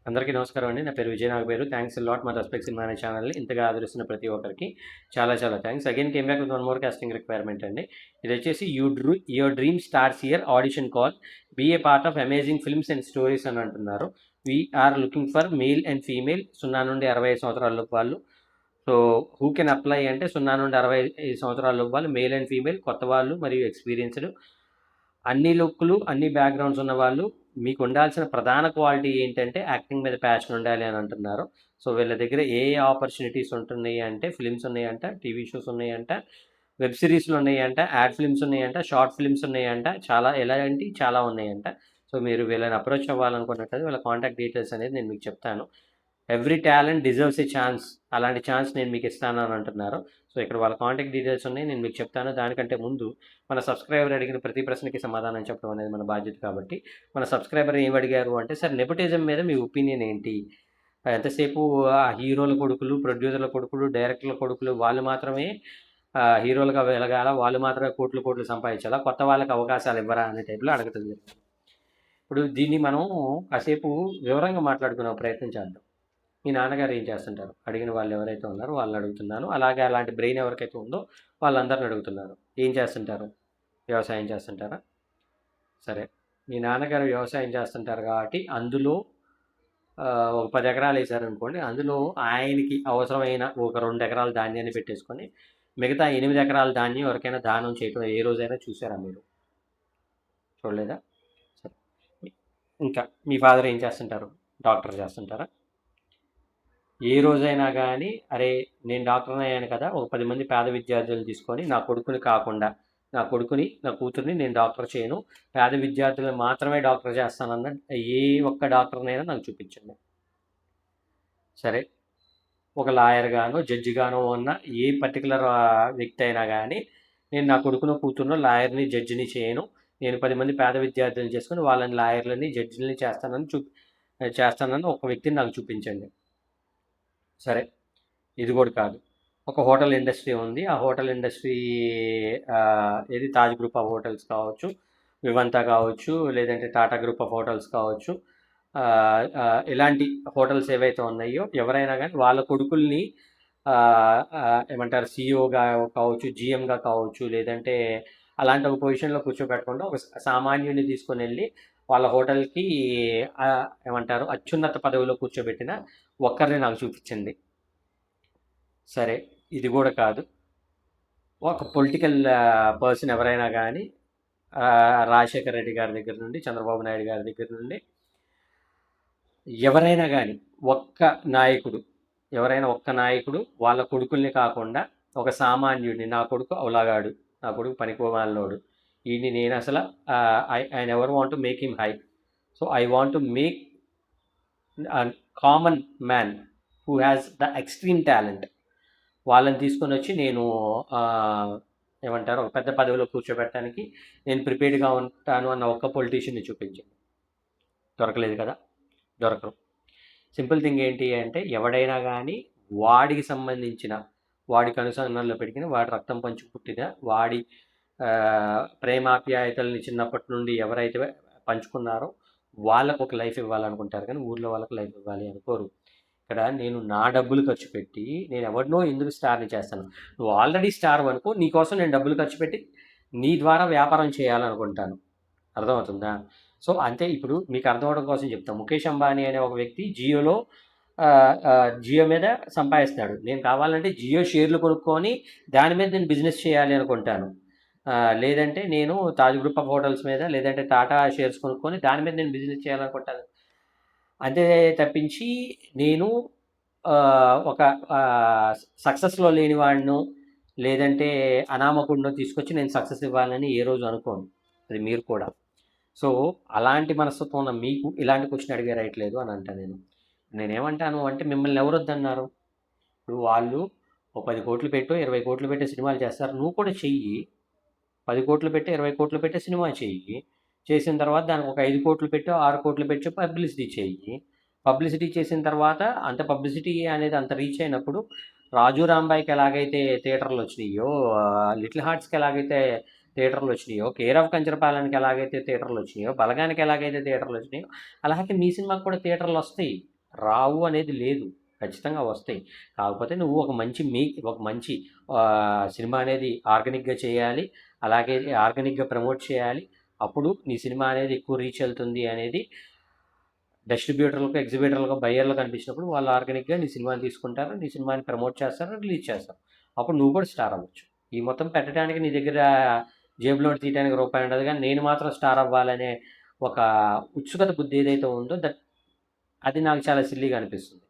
అందరికీ నమస్కారం అండి. నా పేరు విజయ్ నాగపేరు. థ్యాంక్స్ లాట్ మా రెస్పెక్ట్ సినిమా అనే ఛానల్ని ఇంతగా ఆదరిస్తున్న ప్రతి ఒక్కరికి చాలా చాలా thanks. Again came back with one more casting requirement అండి. ఇది వచ్చేసి your dream starts here audition call be a part of amazing films and stories అని అంటున్నారు. We're looking for male and female 0 నుండి 65 సంవత్సరాల వాళ్ళు. సో హూ కెన్ అప్లై అంటే 0 నుండి 65 సంవత్సరాల వాళ్ళు, మేల్ అండ్ ఫీమేల్, కొత్త వాళ్ళు మరియు ఎక్స్పీరియన్స్డ్, అన్ని లుక్లు అన్ని బ్యాక్గ్రౌండ్స్ ఉన్న వాళ్ళు. మీకు ఉండాల్సిన ప్రధాన క్వాలిటీ ఏంటంటే యాక్టింగ్ మీద ప్యాషన్ ఉండాలి అని అంటున్నారు. సో వీళ్ళ దగ్గర ఏ ఆపర్చునిటీస్ ఉంటున్నాయి అంటే ఫిలిమ్స్ ఉన్నాయంట, టీవీ షోస్ ఉన్నాయంట, వెబ్ సిరీస్లు ఉన్నాయంట, యాడ్ ఫిల్మ్స్ ఉన్నాయంట, షార్ట్ ఫిల్మ్స్ ఉన్నాయంట, చాలా ఉన్నాయంట. సో మీరు వీళ్ళని అప్రోచ్ అవ్వాలనుకున్నట్లయితే వీళ్ళ కాంటాక్ట్ డీటెయిల్స్ అనేది నేను మీకు చెప్తాను. ఎవ్రీ టాలెంట్ డిజర్వ్స్ ఏ ఛాన్స్, అలాంటి ఛాన్స్ నేను మీకు ఇస్తాను అని అంటున్నారు. సో ఇక్కడ వాళ్ళ కాంటాక్ట్ డీటెయిల్స్ ఉన్నాయి, నేను మీకు చెప్తాను. దానికంటే ముందు మన సబ్స్క్రైబర్ అడిగిన ప్రతి ప్రశ్నకి సమాధానం చెప్పడం అనేది మన బాధ్యత. కాబట్టి మన సబ్స్క్రైబర్ ఏం అడిగారు అంటే, సార్ నెపోటిజం మీద మీ ఒపీనియన్ ఏంటి? ఎంతసేపు ఆ హీరోల కొడుకులు, ప్రొడ్యూసర్ల కొడుకులు, డైరెక్టర్ల కొడుకులు వాళ్ళు మాత్రమే హీరోలుగా వెలగాల, వాళ్ళు మాత్రమే కోట్లు కోట్లు సంపాదించాలా, కొత్త వాళ్ళకి అవకాశాలు ఇవ్వరా అనే టైప్లో అడుగుతుంది. ఇప్పుడు దీన్ని మనం కాసేపు వివరంగా మాట్లాడుకునే ప్రయత్నం చేద్దాం. మీ నాన్నగారు ఏం చేస్తుంటారు? అడిగిన వాళ్ళు ఎవరైతే ఉన్నారో వాళ్ళని అడుగుతున్నాను. అలాగే అలాంటి బ్రెయిన్ ఎవరికైతే ఉందో వాళ్ళందరిని అడుగుతున్నాను. ఏం చేస్తుంటారు? వ్యవసాయం చేస్తుంటారా? సరే, మీ నాన్నగారు వ్యవసాయం చేస్తుంటారు కాబట్టి అందులో ఒక 10 ఎకరాలు వేశారనుకోండి. అందులో ఆయనకి అవసరమైన ఒక 2 ఎకరాల ధాన్యాన్ని పెట్టేసుకొని మిగతా 8 ఎకరాల ధాన్యం ఎవరికైనా దానం చేయటం ఏ రోజైనా చూసారా మీరు? చూడలేదా? సరే, ఇంకా మీ ఫాదర్ ఏం చేస్తుంటారు? డాక్టర్ చేస్తుంటారా? ఏ రోజైనా కానీ అరే నేను డాక్టర్ని అయ్యాను కదా, ఒక 10 మంది పేద విద్యార్థులను తీసుకొని నా కూతుర్ని నేను డాక్టర్ చేయను, పేద విద్యార్థులను మాత్రమే డాక్టర్ చేస్తానన్న ఏ ఒక్క డాక్టర్నైనా నాకు చూపించండి. సరే, ఒక లాయర్ గానో జడ్జి గానో ఉన్న ఏ పర్టికులర్ వ్యక్తి అయినా కానీ నేను నా కూతురునో లాయర్ని జడ్జిని చేయను, నేను 10 మంది పేద విద్యార్థులను చేసుకొని వాళ్ళని లాయర్లని జడ్జిని చేస్తానని ఒక వ్యక్తిని నాకు చూపించండి. సరే, ఇది కూడా కాదు. ఒక హోటల్ ఇండస్ట్రీ ఉంది. ఆ హోటల్ ఇండస్ట్రీ ఏది తాజ్ గ్రూప్ ఆఫ్ హోటల్స్ కావచ్చు, వివంతా కావచ్చు, లేదంటే టాటా గ్రూప్ ఆఫ్ హోటల్స్ కావచ్చు. ఇలాంటి హోటల్స్ ఏవైతే ఉన్నాయో ఎవరైనా కానీ వాళ్ళ కొడుకుల్ని ఏమంటారు సిఇఓగా కావచ్చు, జిఎంగా కావచ్చు, లేదంటే అలాంటి ఒక పొజిషన్లో కూర్చోబెట్టకుండా ఒక సామాన్యుని తీసుకొని వెళ్ళి వాళ్ళ హోటల్కి ఏమంటారు అత్యున్నత పదవిలో కూర్చోబెట్టిన ఒక్కరిని నాకు చూపించండి. సరే, ఇది కూడా కాదు. ఒక పొలిటికల్ పర్సన్ ఎవరైనా కానీ రాజశేఖర రెడ్డి గారి దగ్గర నుండి, చంద్రబాబు నాయుడు గారి దగ్గర నుండి ఎవరైనా కానీ ఎవరైనా ఒక్క నాయకుడు వాళ్ళ కొడుకుల్ని కాకుండా ఒక సామాన్యుడిని, నా కొడుకు అవలాగాడు, నా కొడుకు పనికిమాలినోడు, ఈయన్ని నేను అసలు I never want to make him high, so I want to make common man who has the extreme talent, వాళ్ళని తీసుకొని వచ్చి నేను ఏమంటారు ఒక పెద్ద పదవిలో కూర్చోబెట్టడానికి నేను ప్రిపేర్డ్గా ఉంటాను అన్న ఒక్క పొలిటీషియన్ని చూపించింది. దొరకలేదు కదా, దొరకరు. సింపుల్ థింగ్ ఏంటి అంటే ఎవడైనా కానీ వాడికి సంబంధించిన, వాడికి అనుసంధానంలో పెరిగిన, వాడి రక్తం పంచి పుట్టిన, వాడి ప్రేమాప్యాయతల్ని చిన్నప్పటి నుండి ఎవరైతే పంచుకున్నారో వాళ్ళకు ఒక లైఫ్ ఇవ్వాలనుకుంటారు, కానీ ఊర్లో వాళ్ళకు లైఫ్ ఇవ్వాలి అనుకోరు. ఇక్కడ నేను నా డబ్బులు ఖర్చు పెట్టి నేను ఎవరినో ఎందుకు స్టార్ని చేస్తాను? నువ్వు ఆల్రెడీ స్టార్ అనుకో, నీకోసం నేను డబ్బులు ఖర్చు పెట్టి నీ ద్వారా వ్యాపారం చేయాలనుకుంటాను. అర్థమవుతుందా? సో అంతే. ఇప్పుడు మీకు అర్థం అవడం కోసం చెప్తాను. ముఖేష్ అంబానీ అనే ఒక వ్యక్తి జియో మీద సంపాదిస్తాడు. నేను కావాలంటే జియో షేర్లు కొనుక్కొని దాని మీద నేను బిజినెస్ చేయాలి అనుకుంటాను. లేదంటే నేను తాజ్ గ్రూప్ ఆఫ్ హోటల్స్ మీద, లేదంటే టాటా షేర్స్ కొనుక్కొని దాని మీద నేను బిజినెస్ చేయాలనుకుంటాను. అంతే తప్పించి నేను ఒక సక్సెస్లో లేని వాడిను, లేదంటే అనామకుడినో తీసుకొచ్చి నేను సక్సెస్ ఇవ్వాలని ఏ రోజు అనుకోను. అది మీరు కూడా. సో అలాంటి మనస్తత్వం ఉన్న మీకు ఇలాంటి క్వశ్చన్ అడిగే రైట్ లేదు అని అంటాను. నేనేమంటాను అంటే మిమ్మల్ని ఎవరు వద్దన్నారు? ఇప్పుడు వాళ్ళు ఒక 10 కోట్లు పెట్టో 20 కోట్లు పెట్టే సినిమాలు చేస్తారు, నువ్వు కూడా చెయ్యి. 10 కోట్లు పెట్టి 20 కోట్లు పెట్టే సినిమా చెయ్యి. చేసిన తర్వాత దానికి ఒక 5 కోట్లు పెట్టో 6 కోట్లు పెట్టో పబ్లిసిటీ చెయ్యి. పబ్లిసిటీ చేసిన తర్వాత అంత పబ్లిసిటీ అనేది అంత రీచ్ అయినప్పుడు రాజు రాంబాయికి ఎలాగైతే థియేటర్లు వచ్చినాయో, లిటిల్ హార్ట్స్కి ఎలాగైతే థియేటర్లు వచ్చినాయో, కేర్ ఆఫ్ కంచరపాలెంకి ఎలాగైతే థియేటర్లు వచ్చినాయో, బలగానికి ఎలాగైతే థియేటర్లు వచ్చినాయో, అలాగే మీ సినిమాకి కూడా థియేటర్లు వస్తాయి. రావు అనేది లేదు, ఖచ్చితంగా వస్తాయి. కాకపోతే నువ్వు ఒక మంచి సినిమా అనేది ఆర్గానిక్గా చేయాలి, అలాగే ఆర్గానిక్గా ప్రమోట్ చేయాలి. అప్పుడు నీ సినిమా అనేది ఎక్కువ రీచ్ వెళ్తుంది అనేది డిస్ట్రిబ్యూటర్లకు, ఎగ్జిబిటర్లకు, బయ్యర్లకు అనిపించినప్పుడు వాళ్ళు ఆర్గానిక్గా నీ సినిమాని తీసుకుంటారు, నీ సినిమాని ప్రమోట్ చేస్తారు, రిలీజ్ చేస్తారు. అప్పుడు నువ్వు కూడా స్టార్ అవ్వచ్చు. ఈ మొత్తం పెట్టడానికి నీ దగ్గర జేబులో తీయడానికి రూపాయి ఉండదు, కానీ నేను మాత్రం స్టార్ అవ్వాలనే ఒక ఉత్సుకత బుద్ధి ఏదైతే ఉందో అది నాకు చాలా సిల్లీగా అనిపిస్తుంది.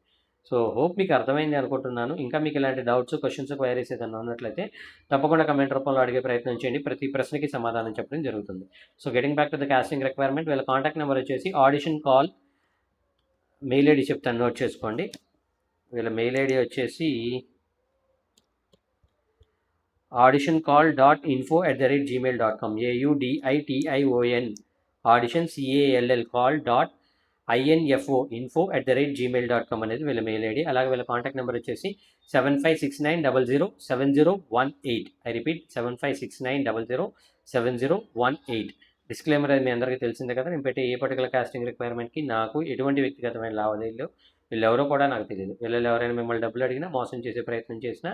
సో హోప్ మీకు అర్థమైంది అనుకుంటున్నాను. ఇంకా మీకు ఇలాంటి డౌట్స్, క్వశ్చన్స్, క్వైరీస్ ఏదైనా ఉన్నట్లయితే తప్పకుండా కమెంట్ రూపంలో అడిగే ప్రయత్నం చేయండి. ప్రతి ప్రశ్నకి సమాధానం చెప్పడం జరుగుతుంది. So getting back to the casting requirement, వీళ్ళ కాంటాక్ట్ నెంబర్ వచ్చేసి ఆడిషన్ కాల్, మెయిల్ ఐడి చెప్తాను, నోట్ చేసుకోండి. వీళ్ళ మెయిల్ ఐడి వచ్చేసి auditioncall.info@gmail.com, AUDITION audition CALL call.info@gmail.com అనేది వీళ్ళ మెయిల్ ఐడి. అలాగే వీళ్ళ కాంటాక్ట్ నెంబర్ వచ్చేసి 7569007018. I repeat 7569007018. డిస్క్లైమర్ అది మీ అందరికీ తెలిసిందే కదా. నేను పెట్టే ఏ పర్టికులర్ కాస్టింగ్ రిక్వైర్మెంట్కి నాకు ఎటువంటి వ్యక్తిగతమైన లావాదేవీలు, వీళ్ళెవరో కూడా నాకు తెలియదు. వీళ్ళలో ఎవరైనా మిమ్మల్ని డబ్బులు అడిగినా, మోసం చేసే ప్రయత్నం చేసినా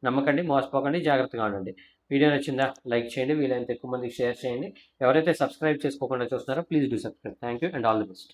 నమ్మకండి, మోసపోకండి, జాగ్రత్తగా ఉండండి. వీడియో నచ్చిందా లైక్ చేయండి, వీలైనంత ఎక్కువ మందికి షేర్ చేయండి. ఎవరైతే సబ్స్క్రైబ్ చేసుకోకుండా చూస్తున్నారో please do subscribe. Thank you and all the best.